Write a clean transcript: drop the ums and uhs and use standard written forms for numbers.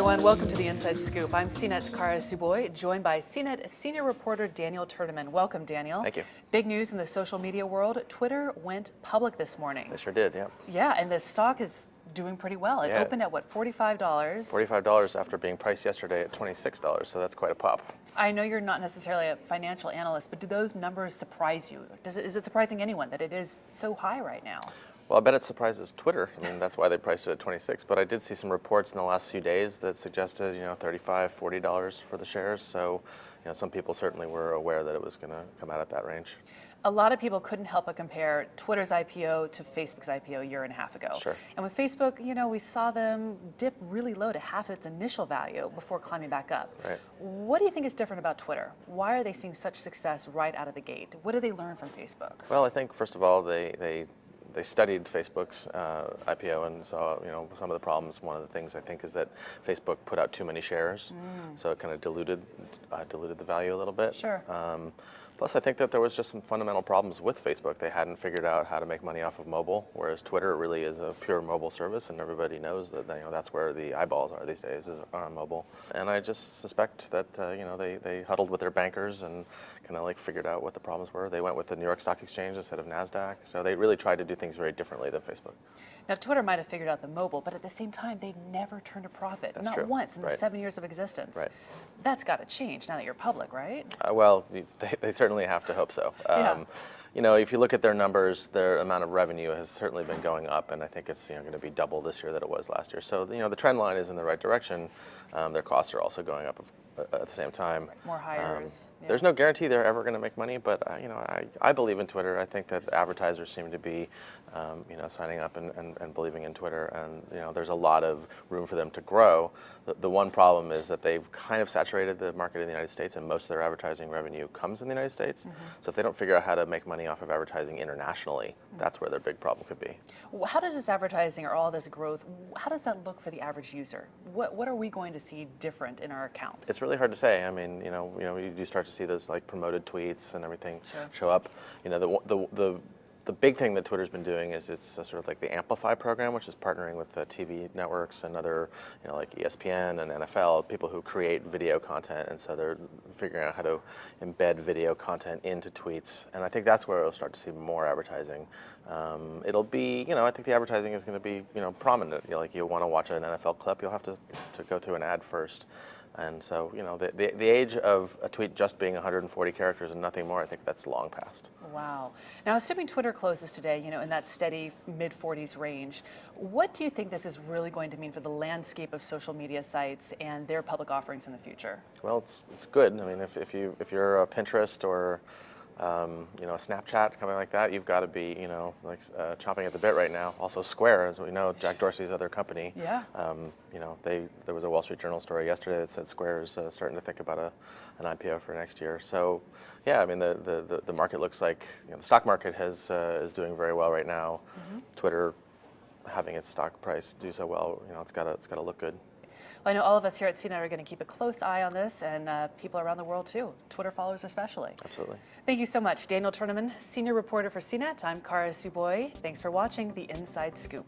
everyone. Welcome to the Inside Scoop. I'm CNET's Kara Suboy, joined by CNET senior reporter Daniel Turdeman. Welcome, Daniel. Thank you. Big news in the social media world. Twitter went public this morning. They sure did, yeah. Yeah, and the stock is doing pretty well. It opened at what, $45? $45 after being priced yesterday at $26, so that's quite a pop. I know you're not necessarily a financial analyst, but do those numbers surprise you? Is it surprising anyone that it is so high right now? Well, I bet it surprises Twitter. I mean, that's why they priced it at 26. But I did see some reports in the last few days that suggested, $35, $40 for the shares. So, some people certainly were aware that it was going to come out at that range. A lot of people couldn't help but compare Twitter's IPO to Facebook's IPO a year and a half ago. Sure. And with Facebook, we saw them dip really low to half its initial value before climbing back up. Right. What do you think is different about Twitter? Why are they seeing such success right out of the gate? What did they learn from Facebook? Well, I think, first of all, they studied Facebook's IPO and saw, some of the problems. One of the things I think is that Facebook put out too many shares, so it kind of diluted the value a little bit. Sure. Plus, I think that there was just some fundamental problems with Facebook. They hadn't figured out how to make money off of mobile, whereas Twitter really is a pure mobile service, and everybody knows that that's where the eyeballs are these days, are on mobile. And I just suspect that they huddled with their bankers and kind of figured out what the problems were. They went with the New York Stock Exchange instead of NASDAQ, so they really tried to do things very differently than Facebook. Now, Twitter might have figured out the mobile, but at the same time, they've never turned a profit. That's not true. once in the Right. 7 years of existence. Right. That's got to change now that you're public, right? Well, they certainly have to hope so. Yeah. If you look at their numbers, their amount of revenue has certainly been going up, and I think it's going to be double this year that it was last year. So the trend line is in the right direction. Their costs are also going up at the same time. More hires. Yeah. There's no guarantee they're ever going to make money, but I believe in Twitter. I think that advertisers seem to be signing up and believing in Twitter, and there's a lot of room for them to grow. The one problem is that they've kind of saturated the market in the United States, and most of their advertising revenue comes in the United States. Mm-hmm. So if they don't figure out how to make money off of advertising internationally, that's where their big problem could be. How does this advertising or all this growth, how does that look for the average user? What are we going to see different in our accounts? It's really hard to say. I mean, you do start to see those promoted tweets and everything Sure. show up. The big thing that Twitter's been doing is it's sort of like the Amplify program, which is partnering with TV networks and other, like ESPN and NFL, people who create video content, and so they're figuring out how to embed video content into tweets, and I think that's where we'll start to see more advertising. It'll be, I think the advertising is going to be, prominent. You want to watch an NFL clip, you'll have to go through an ad first. And so, the age of a tweet just being 140 characters and nothing more, I think that's long past. Wow. Now, assuming Twitter closes today, in that steady mid-40s range, what do you think this is really going to mean for the landscape of social media sites and their public offerings in the future? Well, it's good. I mean, if you're a Pinterest or a Snapchat, something like that, you've got to be, chomping at the bit right now. Also, Square, as we know, Jack Dorsey's other company. Yeah. There was a Wall Street Journal story yesterday that said Square is starting to think about an IPO for next year. So, yeah, I mean, the market looks like the stock market is doing very well right now. Mm-hmm. Twitter, having its stock price do so well, it's got to look good. Well, I know all of us here at CNET are going to keep a close eye on this, and people around the world too, Twitter followers especially. Absolutely. Thank you so much, Daniel Turdeman, senior reporter for CNET. I'm Kara Suboy. Thanks for watching The Inside Scoop.